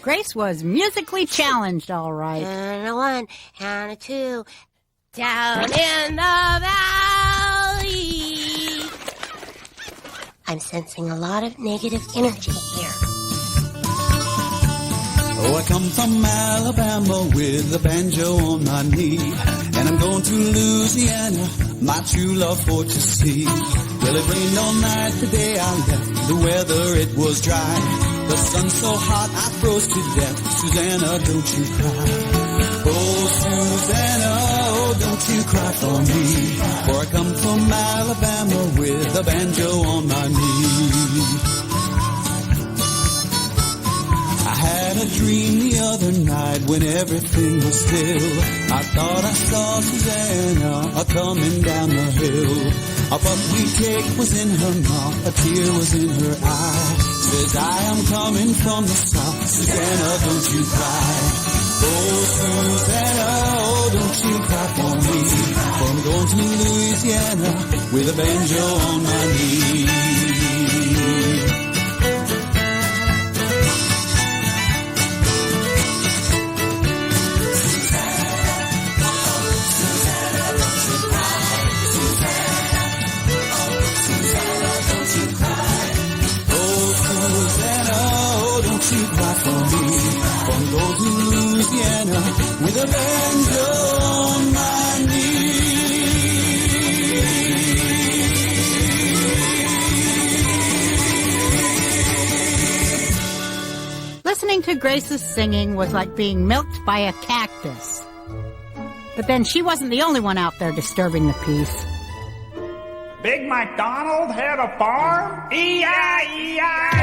Grace was musically challenged, all right. And a one, and a two, down in the valley. I'm sensing a lot of negative energy here. Oh, I come from Alabama with a banjo on my knee, and I'm going to Louisiana, my true love for to see. Well, it rained all night the day I left, the weather it was dry, the sun so hot I froze to death. Susanna, don't you cry. Oh, Susanna, oh, don't you cry for me, for I come from Alabama with a banjo on my knee. I had a dream the other night when everything was still. I thought I saw Susanna a-coming down the hill. A buckwheat cake was in her mouth, a tear was in her eye. Says, I am coming from the south, Susanna, don't you cry. Oh, Susanna, oh, don't you cry for me, for I'm going to Louisiana with a banjo on my knee. With a banjo on my knee. Listening to Grace's singing was like being milked by a cactus. But then she wasn't the only one out there disturbing the peace. Big MacDonald had a farm? E-I-E-I-O.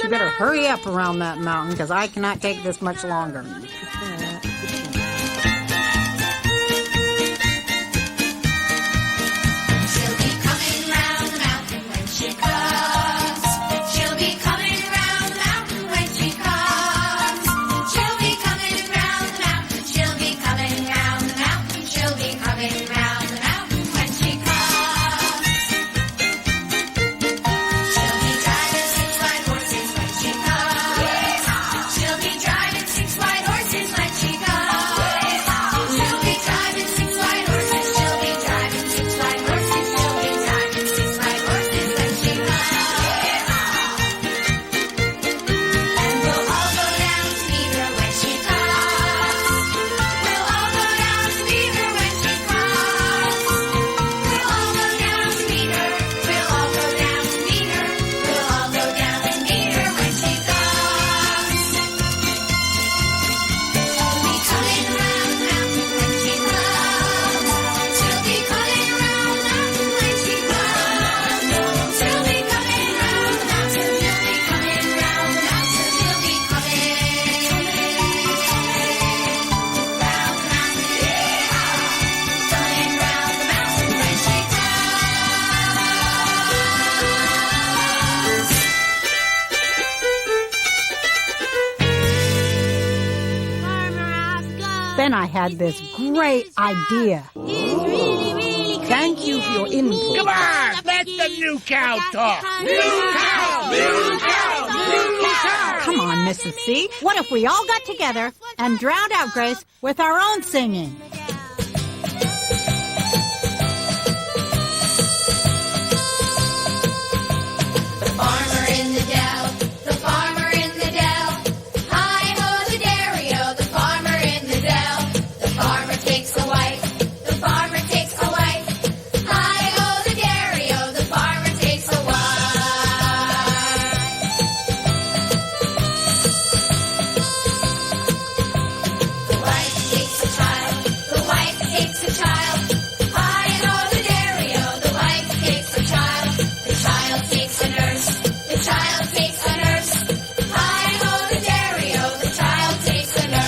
You better hurry up around that mountain, because I cannot take this much longer. She'll be coming round the mountain when she then I had this great idea. Thank you for your input. Come on, let the new cow talk. New cow! New cow! New cow! Come on, Mrs. C. What if we all got together and drowned out Grace with our own singing? The farmer in the dell, the farmer in the dell. Hi-ho the dairy-o, the farmer in the dell. The farmer takes a wife, the farmer takes a wife. Hi-ho the dairy-o, the farmer takes a wife. The wife takes a child, the wife takes a child. Hi-ho the dairy-o, the wife takes a child. The child takes a nurse, the child takes a nurse. Hi-ho the dairy-o, the child takes a nurse.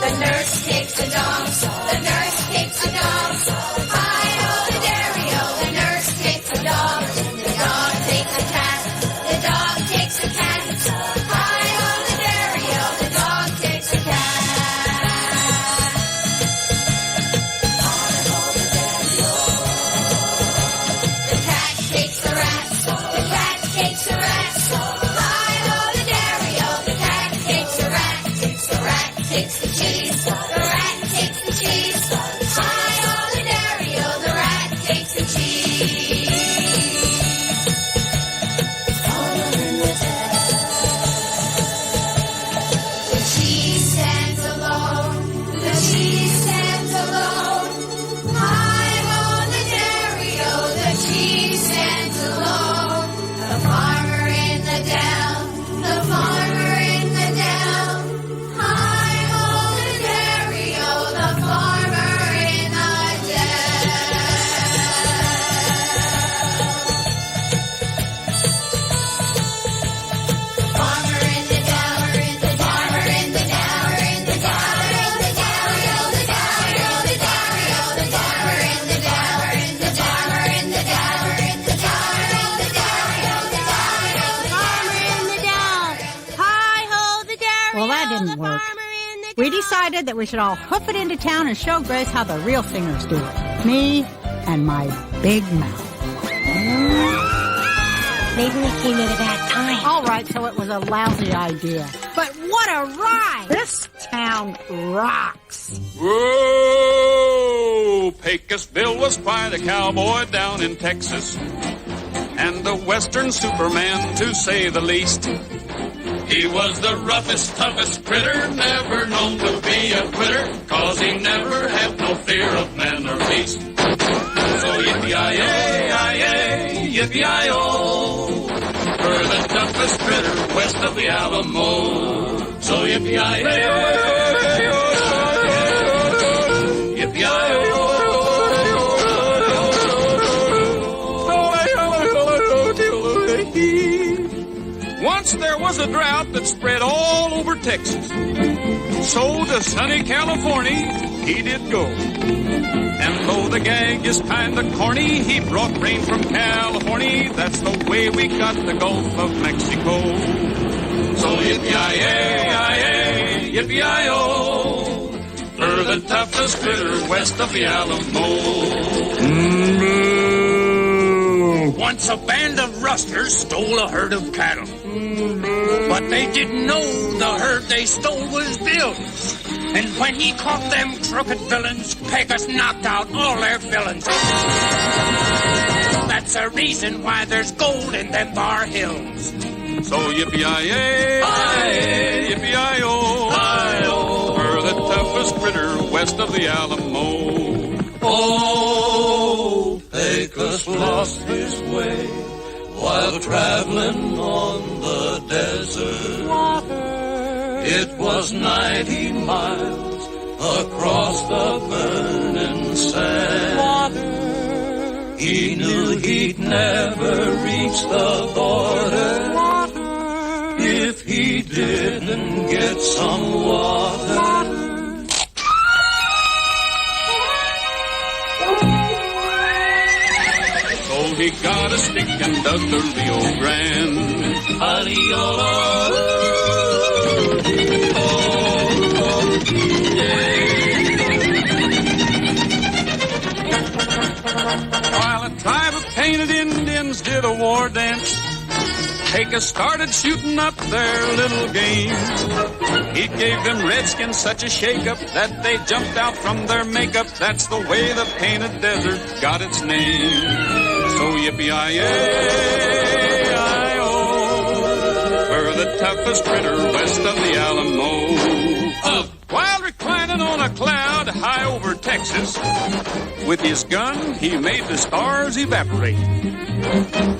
The nurse takes a dog, the nurse takes a dog. Hi-ho the dairy-o, the nurse takes a dog. The dog takes a cat, the dog takes a cat. Hi-ho the dairy-o, the dog takes a cat. The cat takes a rat, the cat takes a rat. Hi-ho the dairy-o, the cat takes a rat. The rat takes the cheese, the rat takes the cheese. Hi-ho the dairy-o, the rat takes the cheese. The cheese stands alone, the cheese stands alone. Hi-ho the dairy-o, the cheese stands alone. The farmer in the dell, the farmer in the dell. Hi-ho the dairy-o, the farmer in the farmer in the dell, the farmer in the dell, the dairy-o, the dairy-o, the dairy-o, the dairy-o, the farmer in the dell, the farmer in the dell, the dairy-o, the dairy-o, the dairy-o, the farmer in the dell. Hi-ho the dairy-o. Well, that didn't work. We decided that we should all hoof it into town and show Grace how the real singers do it. Me and my big mouth. Maybe we came at a bad time. All right, so it was a lousy idea. But what a ride! This town rocks. Whoa! Pecosville was quite a cowboy down in Texas, and the Western Superman, to say the least. He was the roughest, toughest critter, never known to be a quitter, 'cause he never had no fear of man or beast. So yippee-yi-yi-yi, yippee-yi-oh, for the toughest critter west of the Alamo. So yippee-yi-yi, yippee-yi-oh. Once there was a drought that spread all over Texas. So to sunny California he did go. And though the gag is kinda corny, he brought rain from California. That's the way we got the Gulf of Mexico. So yippee-yi-yi, yippee-yi-oh, for the toughest critter west of the Alamo. Once a band of rusters stole a herd of cattle. But they didn't know the herd they stole was Bill's. And when he caught them crooked villains, Pecos knocked out all their villains. That's a reason why there's gold in them bar hills. So yippee-yi-yi, yippee-yi-oh, for the toughest critter west of the Alamo. Oh, Pecos lost his way while traveling on the desert. It was 90 miles across the burning sand. He knew he'd never reach the border if he didn't get some water. he got a stick and dug the Rio Grande. While a tribe of painted Indians did a war dance, Pecos started shooting up their little game. He gave them redskins such a shake-up that they jumped out from their makeup. That's the way the Painted Desert got its name. So yippee-yi-yi-yi-oh, we're the toughest critter west of the Alamo. While reclining on a cloud high over Texas, with his gun he made the stars evaporate.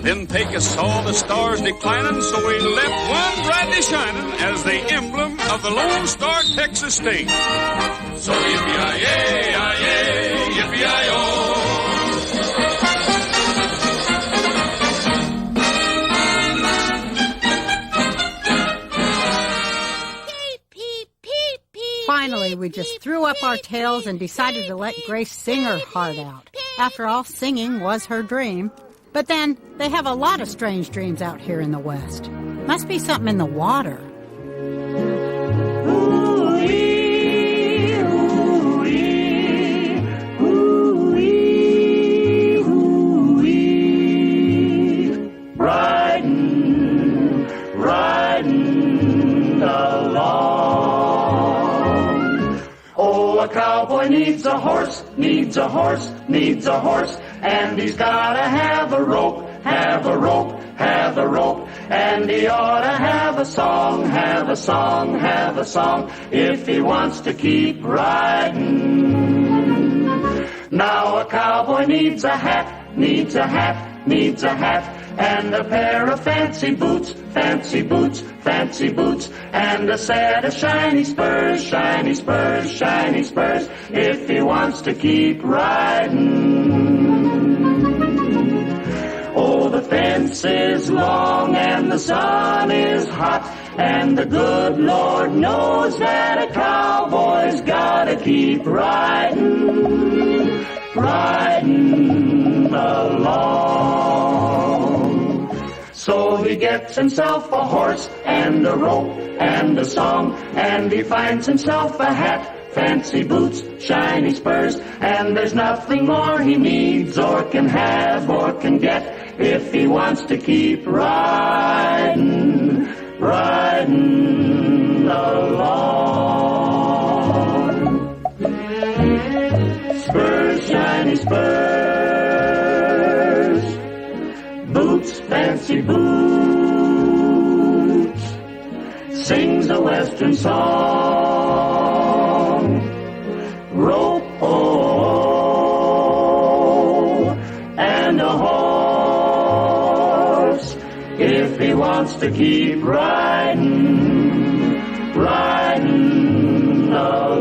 Then Pecos saw the stars declining, so he left one brightly shining as the emblem of the Lone Star, Texas State. So yippee-yi-yi-yi-yi, yippee-yi-oh. Finally, we just threw up our tails and decided to let Grace sing her heart out. After all, singing was her dream. But then, they have a lot of strange dreams out here in the West. Must be something in the water. Ooh-wee, ooh-wee, ooh-wee, ooh-wee. Riding, riding along. Oh, a cowboy needs a horse, needs a horse, needs a horse. And he's gotta have a rope, have a rope, have a rope. And he ought to have a song, have a song, have a song, if he wants to keep riding. Now a cowboy needs a hat, needs a hat, needs a hat. And a pair of fancy boots, fancy boots, fancy boots. And a set of shiny spurs, shiny spurs, shiny spurs, if he wants to keep riding. Oh, the fence is long and the sun is hot, and the good Lord knows that a cowboy's gotta keep riding, riding along. So he gets himself a horse and a rope and a song, and he finds himself a hat, fancy boots, shiny spurs, and there's nothing more he needs or can have or can get if he wants to keep riding, riding along. Spurs, shiny spurs, boots, fancy boots, sings a western song. Rope, oh, and a horse, if he wants to keep riding, riding along.